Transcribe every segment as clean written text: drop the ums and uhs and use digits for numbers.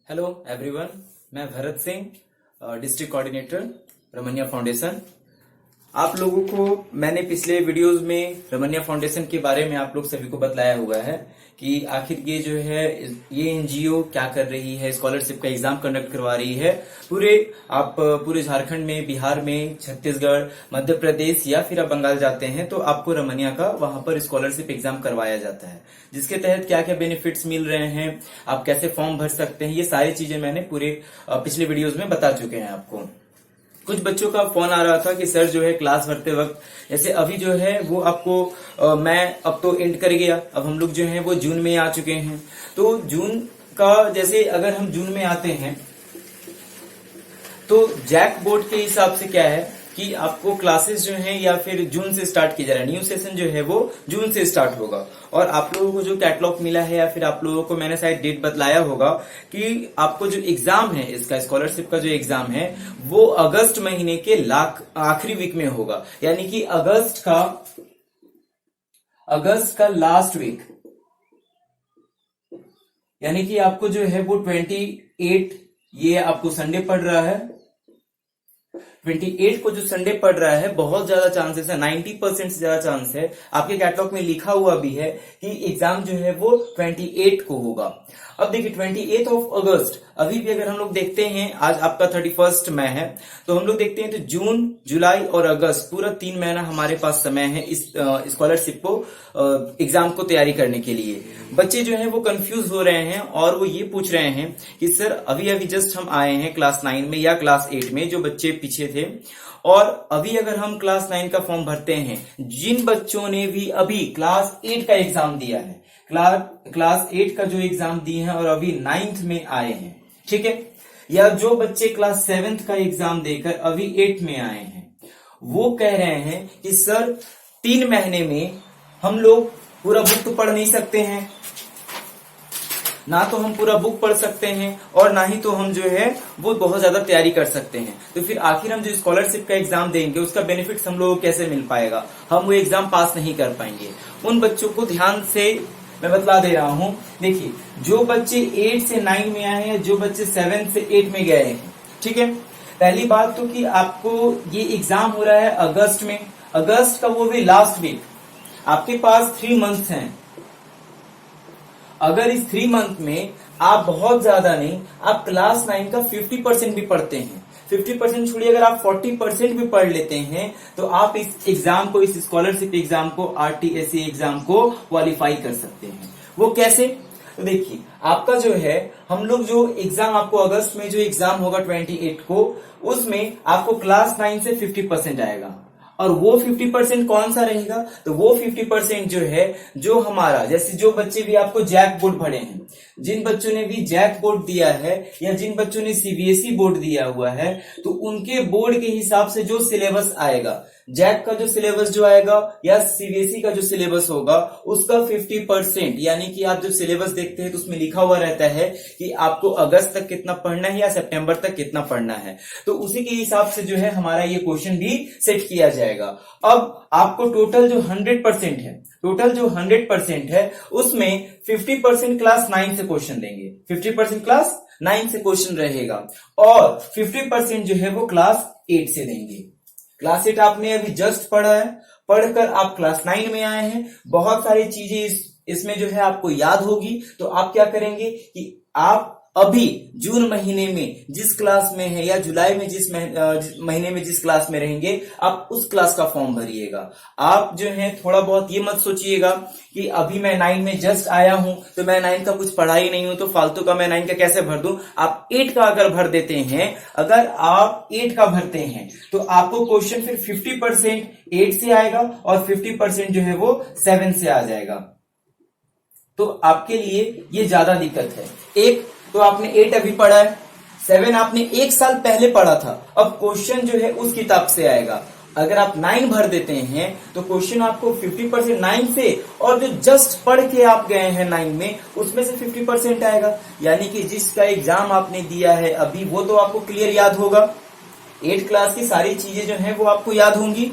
Hello everyone, मैं Bharat Singh, district coordinator रमनिया foundation. आप लोगों को मैंने पिछले वीडियोस में रमनिया फाउंडेशन के बारे में आप लोग सभी को बतलाया हुआ है कि आखिर ये जो है ये एनजीओ क्या कर रही है, स्कॉलरशिप का एग्जाम कंडक्ट करवा रही है। पूरे झारखंड में, बिहार में, छत्तीसगढ़, मध्य प्रदेश या फिर आप बंगाल जाते हैं तो आपको रमनिया का वहां पर स्कॉलरशिप एग्जाम करवाया जाता है, जिसके तहत क्या क्या बेनिफिट्स मिल रहे हैं, आप कैसे फॉर्म भर सकते हैं, ये सारी चीजें मैंने पूरे पिछले वीडियोज में बता चुके हैं आपको। कुछ बच्चों का फोन आ रहा था कि सर जो है क्लास भरते वक्त, जैसे अभी जो है वो आपको मैं अब तो एंड कर गया, अब हम लोग जो है वो जून में आ चुके हैं। तो जून का जैसे अगर हम जून में आते हैं तो जैक बोर्ड के हिसाब से क्या है कि आपको क्लासेस जो हैं या फिर जून से स्टार्ट किया जा रहा है, न्यू सेशन जो है वो जून से स्टार्ट होगा। और आप लोगों को जो कैटलॉग मिला है या फिर आप लोगों को मैंने शायद डेट बतलाया होगा कि आपको जो एग्जाम है, इसका स्कॉलरशिप का जो एग्जाम है वो अगस्त महीने के आखिरी वीक में होगा, यानी कि अगस्त का लास्ट वीक, यानी कि आपको जो है वो 28, ये आपको संडे पड़ रहा है, 28 को जो संडे पड़ रहा है, बहुत ज्यादा चांसेस है, 90% से ज्यादा चांस है, आपके कैटलॉग में लिखा हुआ भी है कि एग्जाम जो है वो 28 को होगा। अब देखिए 28 ऑफ अगस्त, अभी भी अगर हम लोग देखते हैं, आज आपका 31 मई है, तो हम लोग देखते हैं तो जून, जुलाई और अगस्त पूरा 3 महीना हमारे पास समय है इस स्कॉलरशिप को एग्जाम को तैयारी करने के लिए। बच्चे जो हैं वो कंफ्यूज हो रहे हैं और वो ये पूछ रहे हैं कि सर अभी जस्ट हम आए हैं क्लास 9 में या क्लास 8 में, जो बच्चे पीछे थे, और अभी अगर हम क्लास 9 का फॉर्म भरते हैं, जिन बच्चों ने भी अभी क्लास 8 का एग्जाम दिया है, क्लास 8 का जो एग्जाम दिए हैं और अभी 9th में आए हैं, ठीक है, या जो बच्चे क्लास 7th का एग्जाम देकर अभी 8th में आए हैं, वो कह रहे हैं कि सर 3 महीने में हम लोग पूरा बुक तो पढ़ नहीं सकते हैं, ना तो हम पूरा बुक पढ़ सकते हैं और ना ही तो हम जो है वो बहुत ज्यादा तैयारी कर सकते हैं। तो फिर आखिर हम जो स्कॉलरशिप का एग्जाम देंगे उसका बेनिफिट्स हम लोगों को कैसे मिल पाएगा, हम वो एग्जाम पास नहीं कर पाएंगे। उन बच्चों को ध्यान से मैं बतला दे रहा हूं। देखिए, जो बच्चे 8 से 9 में आए हैं, जो बच्चे 7 से 8 में गए हैं, ठीक है, पहली बात तो कि आपको ये एग्जाम हो रहा है अगस्त में, अगस्त का वो भी लास्ट वीक, आपके पास 3 मंथ्स हैं। अगर इस 3 मंथ में आप बहुत ज्यादा नहीं, आप क्लास 9 का 50% भी पढ़ते हैं, 50% छोड़िए, अगर आप 40% भी पढ़ लेते हैं तो आप इस एग्जाम को, इस स्कॉलरशिप एग्जाम को, आरटीएससी एग्जाम को क्वालिफाई कर सकते हैं। वो कैसे? तो देखिए, आपका जो है, हम लोग जो एग्जाम, आपको अगस्त में जो एग्जाम होगा 28 को, उसमें आपको क्लास 9 से 50% आएगा। और वो 50% कौन सा रहेगा? तो वो 50% जो है, जो हमारा, जैसे जो बच्चे भी आपको जैक बोर्ड पढ़े हैं, जिन बच्चों ने भी जैक बोर्ड दिया है या जिन बच्चों ने सीबीएसई बोर्ड दिया हुआ है, तो उनके बोर्ड के हिसाब से जो सिलेबस आएगा, जैक का जो सिलेबस जो आएगा या सीबीएसई का जो सिलेबस होगा, उसका 50%, यानी कि आप जो सिलेबस देखते हैं तो उसमें लिखा हुआ रहता है कि आपको अगस्त तक कितना पढ़ना है या सितंबर तक कितना पढ़ना है, तो उसी के हिसाब से जो है हमारा ये क्वेश्चन भी सेट किया जाएगा। अब आपको टोटल जो 100% है, टोटल जो 100% है, उसमें 50% क्लास 9 से क्वेश्चन देंगे, 50% क्लास 9 से क्वेश्चन रहेगा और 50% जो है वो क्लास 8 से देंगे। क्लास 8 आपने अभी जस्ट पढ़ा है, पढ़कर आप क्लास 9 में आए हैं, बहुत सारी चीजें इसमें जो है आपको याद होगी, तो आप क्या करेंगे कि आप अभी जून महीने में जिस क्लास में है या जुलाई में जिस महीने में जिस क्लास में रहेंगे, आप उस क्लास का फॉर्म भरिएगा। आप जो है थोड़ा बहुत ये मत सोचिएगा कि अभी मैं 9 में जस्ट आया हूं तो मैं 9 का कुछ पढ़ा ही नहीं हूं, तो फालतू का मैं 9 का कैसे भर दूं। आप 8 का अगर भर देते हैं, अगर आप 8 का भरते हैं तो आपको क्वेश्चन फिर 50% 8 से आएगा और 50% जो है वो 7 से आ जाएगा। तो आपके लिए ये ज्यादा दिक्कत है। एक तो आपने 8 अभी पढ़ा है, 7 आपने 1 साल पहले पढ़ा था, अब क्वेश्चन जो है उस किताब से आएगा। अगर आप 9 भर देते हैं तो क्वेश्चन आपको 50% 9 से, और जो जस्ट पढ़ के आप गए हैं 9 में, उसमें से 50% आएगा, यानी कि जिसका एग्जाम आपने दिया है अभी, वो तो आपको क्लियर याद होगा। 8 क्लास की सारी चीजें जो है वो आपको याद होंगी,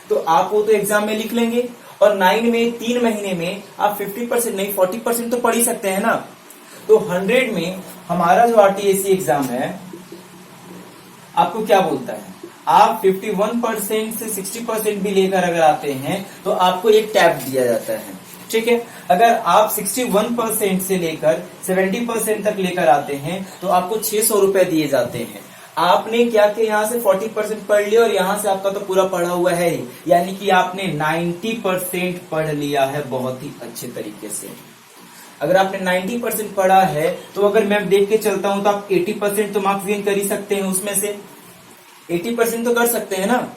तो आप वो तो एग्जाम में लिख लेंगे। और 9 में 3 महीने में आप 50% नहीं 40% तो पढ़ ही सकते हैं ना। तो 100 में हमारा जो आरटीएसी एग्जाम है आपको क्या बोलता है, आप 51% से 60% भी लेकर अगर आते हैं तो आपको एक टैब दिया जाता है, ठीक है। अगर आप 61% से लेकर 70% तक लेकर आते हैं तो आपको 600 रुपए दिए जाते हैं। आपने क्या कि यहाँ से 40% पढ़ लिया और यहाँ से आपका तो पूरा पढ़ा हुआ है ही, यानी कि आपने 90% पढ़ लिया है बहुत ही अच्छे तरीके से। अगर आपने 90% पढ़ा है तो अगर मैं देख के चलता हूं तो आप 80% तो मार्क्स गेन कर ही सकते हैं, उसमें से 80% तो कर सकते हैं ना।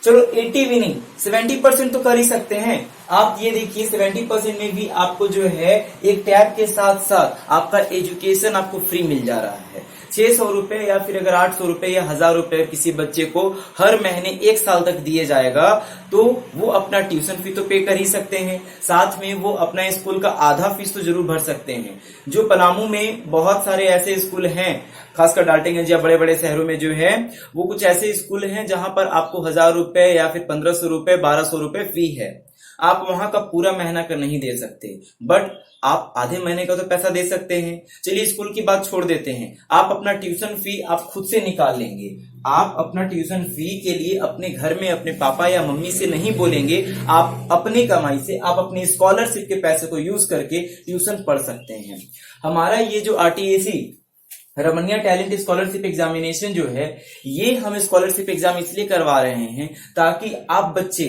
चलो 80 भी नहीं 70% तो कर ही सकते हैं। आप ये देखिए 70% में भी आपको जो है एक टैब के साथ साथ आपका एजुकेशन आपको फ्री मिल जा रहा है। 600 रुपए या फिर अगर 800 रुपए या 1000 रुपए किसी बच्चे को हर महीने 1 साल तक दिए जाएगा तो वो अपना ट्यूशन फी तो पे कर ही सकते हैं, साथ में वो अपना स्कूल का आधा फीस तो जरूर भर सकते हैं। जो पलामू में बहुत सारे ऐसे स्कूल हैं, खासकर डाल्टनगंज या बड़े बड़े शहरों में जो है वो कुछ ऐसे स्कूल हैं जहां पर आपको 1000 रुपए या फिर 1500 रुपए 1200 रुपए फी है। आप वहां का पूरा महीना का नहीं दे सकते, बट आप आधे महीने का तो पैसा दे सकते हैं। चलिए स्कूल की बात छोड़ देते हैं, आप अपना ट्यूशन फी आप खुद से निकाल लेंगे। आप अपना ट्यूशन फी के लिए अपने घर में अपने पापा या मम्मी से नहीं बोलेंगे, आप अपनी कमाई से आप अपनी स्कॉलरशिप के पैसे को यूज करके ट्यूशन पढ़ सकते हैं। हमारा ये जो आरटीएसी रमनिया टैलेंट स्कॉलरशिप एग्जामिनेशन जो है, ये हम स्कॉलरशिप एग्जाम इसलिए करवा रहे हैं ताकि आप बच्चे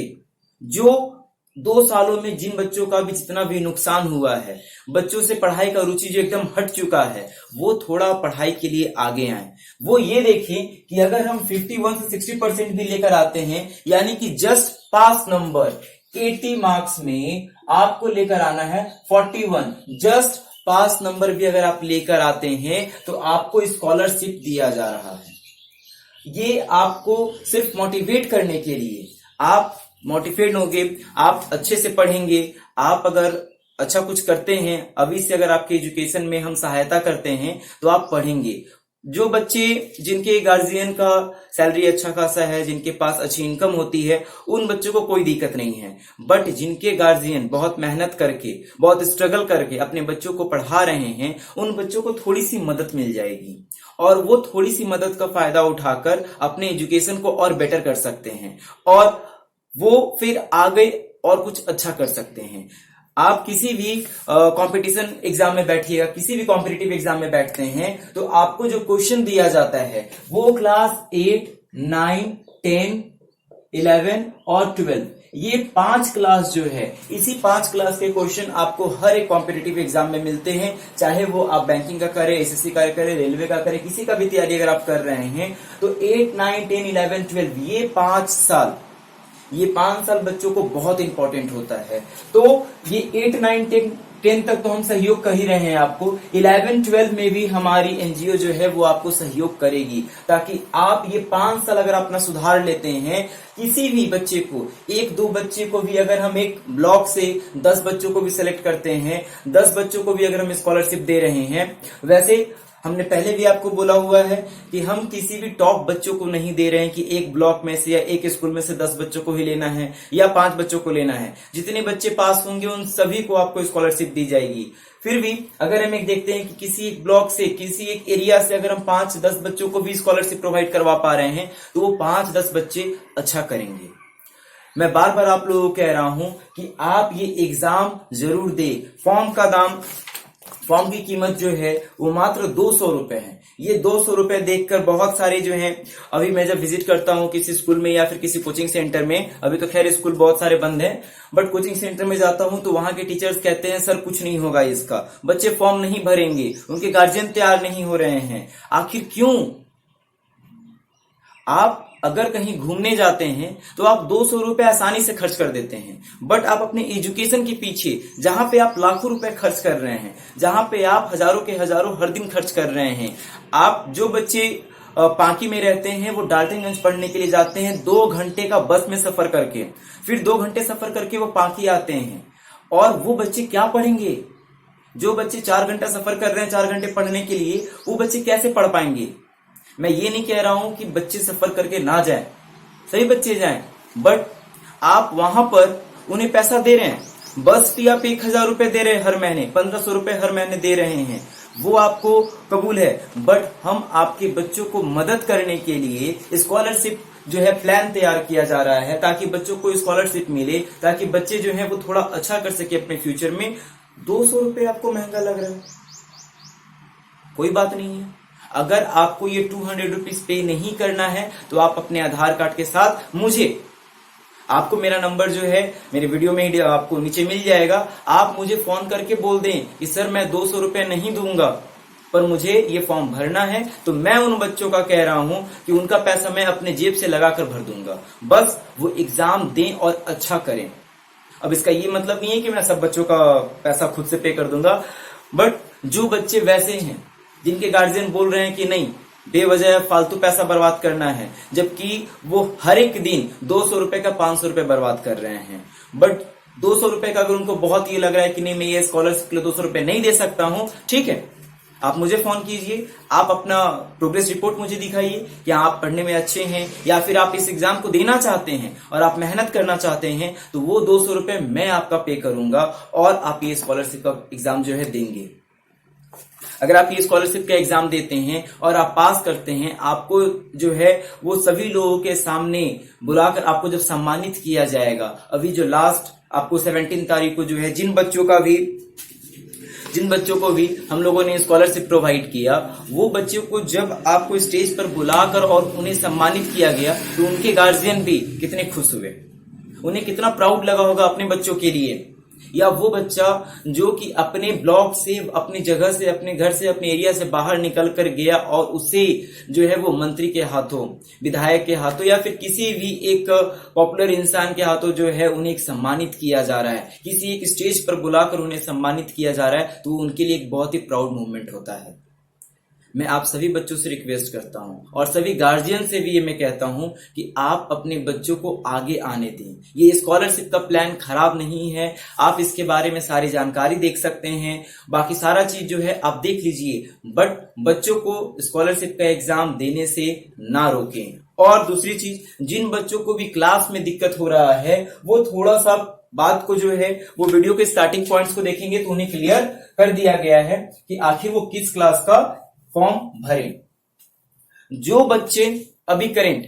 जो 2 सालों में जिन बच्चों का भी जितना भी नुकसान हुआ है, बच्चों से पढ़ाई का रुचि जो एकदम हट चुका है, वो थोड़ा पढ़ाई के लिए आगे आए। वो ये देखें कि अगर हम 51 से 60% भी लेकर आते हैं, यानी कि जस्ट पास नंबर 80 मार्क्स में आपको लेकर आना है 41, जस्ट पास नंबर भी अगर आप लेकर आते हैं तो आपको स्कॉलरशिप दिया जा रहा है। ये आपको सिर्फ मोटिवेट करने के लिए, आप मोटिवेट होंगे, आप अच्छे से पढ़ेंगे, आप अगर अच्छा कुछ करते हैं, अभी से अगर आपके एजुकेशन में हम सहायता करते हैं तो आप पढ़ेंगे। जो बच्चे जिनके गार्जियन का सैलरी अच्छा खासा है, जिनके पास अच्छी इनकम होती है, उन बच्चों को कोई दिक्कत नहीं है, बट जिनके गार्जियन बहुत मेहनत करके बहुत स्ट्रगल करके अपने बच्चों को पढ़ा रहे हैं, उन बच्चों को थोड़ी सी मदद मिल जाएगी और वो थोड़ी सी मदद का फायदा उठाकर अपने एजुकेशन को और बेटर कर सकते हैं और वो फिर आगे और कुछ अच्छा कर सकते हैं। आप किसी भी कंपटीशन एग्जाम में बैठिएगा, किसी भी कॉम्पिटिटिव एग्जाम में बैठते हैं तो आपको जो क्वेश्चन दिया जाता है वो क्लास 8, 9, 10, 11 और 12, ये 5 क्लास जो है, इसी 5 क्लास के क्वेश्चन आपको हर एक कॉम्पिटिटिव एग्जाम में मिलते हैं। चाहे वो आप बैंकिंग का करें, एसएससी का करें, रेलवे का करें, किसी का भी तैयारी अगर आप कर रहे हैं तो 8, 9, 10, 11, 12 ये 5 साल बच्चों को बहुत इंपॉर्टेंट होता है। तो ये 8, 9, 10 तक तो हम सहयोग कर ही रहे हैं आपको, 11, 12 में भी हमारी एनजीओ जो है वो आपको सहयोग करेगी, ताकि आप ये 5 साल अगर अपना सुधार लेते हैं, किसी भी बच्चे को, 1-2 बच्चे को भी अगर हम एक ब्लॉक से 10 बच्चों को भी सिलेक्ट करते हैं, 10 बच्चों को भी अगर हम स्कॉलरशिप दे रहे हैं, वैसे हमने पहले भी आपको बोला हुआ है कि हम किसी भी टॉप बच्चों को नहीं दे रहे हैं कि एक ब्लॉक में से या एक स्कूल में से 10 बच्चों को ही लेना है या 5 बच्चों को लेना है। जितने बच्चे पास होंगे उन सभी को आपको स्कॉलरशिप दी जाएगी। फिर भी अगर हम एक देखते हैं कि किसी एक ब्लॉक से, किसी एक एरिया से अगर हम 5-10 बच्चों को भी स्कॉलरशिप प्रोवाइड करवा पा रहे हैं तो वो 5-10 बच्चे अच्छा करेंगे। मैं बार बार आप लोगों को कह रहा हूं कि आप ये एग्जाम जरूर दे। फॉर्म की कीमत जो है वो मात्र 200 रुपए है। ये 200 रुपए देखकर बहुत सारे जो हैं, अभी मैं जब विजिट करता हूं किसी स्कूल में या फिर किसी कोचिंग सेंटर में, अभी तो खैर स्कूल बहुत सारे बंद हैं, बट कोचिंग सेंटर में जाता हूं तो वहां के टीचर्स कहते हैं सर कुछ नहीं होगा इसका, बच्चे फॉर्म नहीं भरेंगे, उनके गार्जियन तैयार नहीं हो रहे हैं। आखिर क्यों? आप अगर कहीं घूमने जाते हैं तो आप 200 रुपए आसानी से खर्च कर देते हैं, बट आप अपने एजुकेशन के पीछे जहां पे आप लाखों रुपए खर्च कर रहे हैं, जहां पे आप हजारों के हजारों हर दिन खर्च कर रहे हैं। आप जो बच्चे पांकी में रहते हैं वो डाल्टनगंज पढ़ने के लिए जाते हैं 2 घंटे का बस में सफर करके, फिर 2 घंटे सफर करके वो पांकी आते हैं, और वो बच्चे क्या पढ़ेंगे? जो बच्चे 4 घंटा सफर कर रहे हैं 4 घंटे पढ़ने के लिए, वो बच्चे कैसे पढ़ पाएंगे? मैं ये नहीं कह रहा हूं कि बच्चे सफर करके ना जाएं, सही बच्चे जाएं, बट आप वहां पर उन्हें पैसा दे रहे हैं। बस फी आप 1000 रुपए दे रहे हैं हर महीने, 1500 रुपए हर महीने दे रहे हैं, वो आपको कबूल है, बट हम आपके बच्चों को मदद करने के लिए स्कॉलरशिप जो है प्लान तैयार किया जा रहा है, ताकि बच्चों को स्कॉलरशिप मिले, ताकि बच्चे जो है वो थोड़ा अच्छा कर सके अपने फ्यूचर में। 200 रुपए आपको महंगा लग रहा है, कोई बात नहीं है। अगर आपको ये 200 रुपीज पे नहीं करना है तो आप अपने आधार कार्ड के साथ आपको मेरा नंबर जो है मेरे वीडियो में आपको नीचे मिल जाएगा, आप मुझे फोन करके बोल दें कि सर मैं 200 रुपए नहीं दूंगा, पर मुझे ये फॉर्म भरना है, तो मैं उन बच्चों का कह रहा हूं कि उनका पैसा मैं अपने जेब से लगाकर भर दूंगा। बस वो एग्जाम दें और अच्छा करें। अब इसका ये मतलब नहीं है कि मैं सब बच्चों का पैसा खुद से पे कर दूंगा, बट जो बच्चे वैसे हैं जिनके गार्जियन बोल रहे हैं कि नहीं बेवजह फालतू पैसा बर्बाद करना है, जबकि वो हर एक दिन 200 रुपए का 500 रुपए बर्बाद कर रहे हैं, बट 200 रुपए का अगर उनको बहुत ये लग रहा है कि नहीं मैं ये स्कॉलरशिप के लिए 200 रुपए नहीं दे सकता हूं, ठीक है, आप मुझे फोन कीजिए, आप अपना प्रोग्रेस रिपोर्ट मुझे दिखाइए कि आप पढ़ने में अच्छे हैं या फिर आप इस एग्जाम को देना चाहते हैं और आप मेहनत करना चाहते हैं, तो वो 200 रुपए मैं आपका पे करूंगा और आप ये स्कॉलरशिप का एग्जाम जो है देंगे। अगर आप ये स्कॉलरशिप का एग्जाम देते हैं और आप पास करते हैं, आपको जो है वो सभी लोगों के सामने बुलाकर आपको जब सम्मानित किया जाएगा, अभी जो लास्ट आपको 17 तारीख को जो है जिन बच्चों को भी हम लोगों ने स्कॉलरशिप प्रोवाइड किया, वो बच्चों को जब आपको स्टेज पर बुलाकर और उन्हें सम्मानित किया गया, तो उनके गार्जियन भी कितने खुश हुए, उन्हें कितना प्राउड लगा होगा अपने बच्चों के लिए। या वो बच्चा जो कि अपने ब्लॉक से, अपनी जगह से, अपने घर से, अपने एरिया से बाहर निकल कर गया और उसे जो है वो मंत्री के हाथों, विधायक के हाथों या फिर किसी भी एक पॉपुलर इंसान के हाथों जो है उन्हें एक सम्मानित किया जा रहा है, किसी एक स्टेज पर बुलाकर उन्हें सम्मानित किया जा रहा है, तो उनके लिए एक बहुत ही प्राउड मूवमेंट होता है। मैं आप सभी बच्चों से रिक्वेस्ट करता हूं और सभी गार्जियन से भी ये मैं कहता हूं कि आप अपने बच्चों को आगे आने दें। ये स्कॉलरशिप का प्लान खराब नहीं है, आप इसके बारे में सारी जानकारी देख सकते हैं, बाकी सारा चीज जो है आप देख लीजिए, बट बच्चों को स्कॉलरशिप का एग्जाम देने से ना रोकें। और दूसरी चीज, जिन बच्चों को भी क्लास में दिक्कत हो रहा है वो थोड़ा सा बात को जो है वो वीडियो के स्टार्टिंग पॉइंट्स को देखेंगे तो उन्हें क्लियर कर दिया गया है कि आखिर वो किस क्लास का फॉर्म भरें। जो बच्चे अभी करेंट,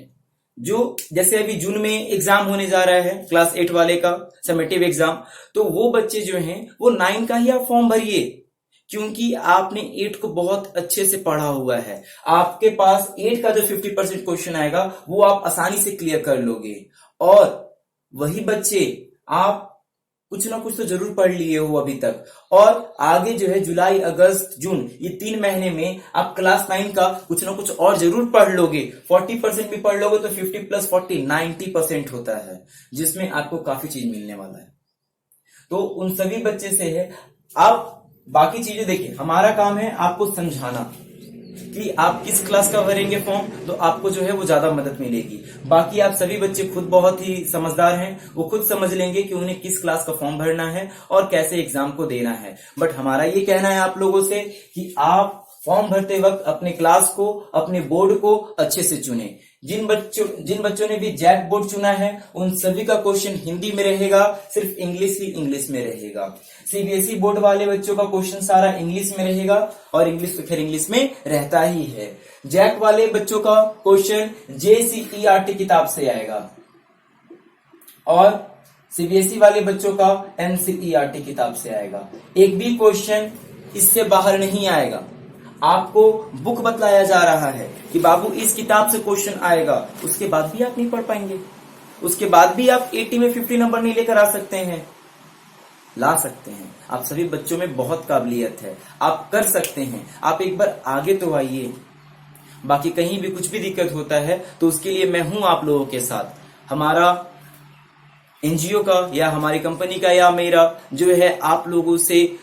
जो जैसे अभी जून में एग्जाम होने जा रहा है क्लास 8 वाले का समेटिव एग्जाम, तो वो बच्चे जो हैं वो 9 का ही आप फॉर्म भरिए, क्योंकि आपने 8 को बहुत अच्छे से पढ़ा हुआ है। आपके पास 8 का जो 50% क्वेश्चन आएगा वो आप आसानी से क्लियर कर लोगे। और वही बच्चे आप कुछ ना कुछ तो जरूर पढ़ लिए हो अभी तक, और आगे जो है जुलाई, अगस्त, जून, ये 3 महीने में आप क्लास 9 का कुछ ना कुछ और जरूर पढ़ लोगे। 40% भी पढ़ लोगे तो 50 + 40 90% होता है, जिसमें आपको काफी चीज मिलने वाला है। तो उन सभी बच्चे से है, आप बाकी चीजें देखिए, हमारा काम है आपको समझाना कि आप किस क्लास का भरेंगे फॉर्म, तो आपको जो है वो ज्यादा मदद मिलेगी। बाकी आप सभी बच्चे खुद बहुत ही समझदार हैं, वो खुद समझ लेंगे कि उन्हें किस क्लास का फॉर्म भरना है और कैसे एग्जाम को देना है। बट हमारा ये कहना है आप लोगों से कि आप फॉर्म भरते वक्त अपने क्लास को, अपने बोर्ड को अच्छे से चुने। जिन बच्चों ने भी जैक बोर्ड चुना है उन सभी का क्वेश्चन हिंदी में रहेगा, सिर्फ इंग्लिश ही इंग्लिश में रहेगा। सीबीएसई बोर्ड वाले बच्चों का क्वेश्चन सारा इंग्लिश में रहेगा, और इंग्लिश तो खैर इंग्लिश में रहता ही है। जैक वाले बच्चों का क्वेश्चन JCERT किताब से आएगा, और सीबीएसई वाले बच्चों का NCERT किताब से आएगा। एक भी क्वेश्चन इससे बाहर नहीं आएगा। आपको बुक बतलाया जा रहा है कि बाबू इस किताब से क्वेश्चन आएगा, उसके बाद भी आप नहीं पढ़ पाएंगे, उसके बाद भी आप 80 में 50 नंबर नहीं लेकर आ सकते हैं। ला सकते हैं, आप सभी बच्चों में बहुत काबिलियत है, आप कर सकते हैं। आप एक बार आगे तो आइए। बाकी कहीं भी कुछ भी दिक्कत होता है तो उसके लिए मैं हूं आप लोगों के साथ। हमारा एनजीओ का या हमारी कंपनी का या मेरा जो है आप लोगों से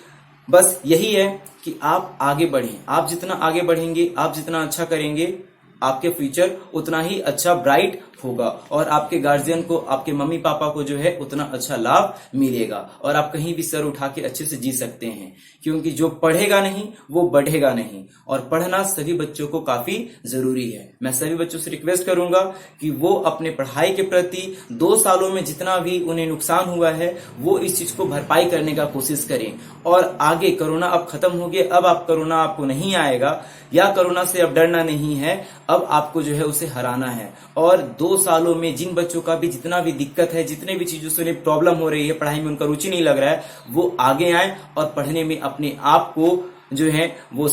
बस यही है कि आप आगे बढ़ें। आप जितना आगे बढ़ेंगे, आप जितना अच्छा करेंगे, आपके फ्यूचर उतना ही अच्छा ब्राइट होगा और आपके गार्जियन को, आपके मम्मी पापा को जो है उतना अच्छा लाभ मिलेगा और आप कहीं भी सर उठा के अच्छे से जी सकते हैं, क्योंकि जो पढ़ेगा नहीं वो बढ़ेगा नहीं और पढ़ना सभी बच्चों को काफी जरूरी है। मैं सभी बच्चों से रिक्वेस्ट करूंगा कि वो अपने पढ़ाई के प्रति 2 सालों में जितना भी उन्हें नुकसान हुआ है वो इस चीज को भरपाई करने का कोशिश करें और आगे कोरोना अब खत्म हो गया, अब आप कोरोना आपको नहीं आएगा या कोरोना से अब डरना नहीं है, अब आपको जो है उसे हराना है। और 2 सालों में जिन बच्चों का भी जितना भी दिक्कत है, जितने भी चीजों से उन्हें प्रॉब्लम हो रही है, पढ़ाई में उनका रुचि नहीं लग रहा है, वो आगे आए और पढ़ने में अपने आप को जो है वो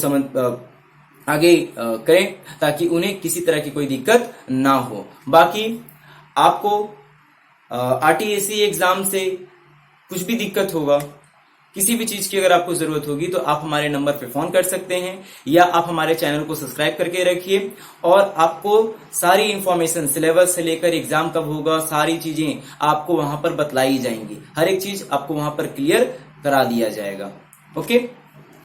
आगे करें ताकि उन्हें किसी तरह की कोई दिक्कत ना हो। बाकी आपको आरटीएसी एग्जाम से कुछ भी दिक्कत होगा, किसी भी चीज की अगर आपको जरूरत होगी तो आप हमारे नंबर पे फोन कर सकते हैं या आप हमारे चैनल को सब्सक्राइब करके रखिए और आपको सारी इंफॉर्मेशन सिलेबस से लेकर एग्जाम कब होगा सारी चीजें आपको वहां पर बतलाई जाएंगी। हर एक चीज आपको वहां पर क्लियर करा दिया जाएगा। ओके।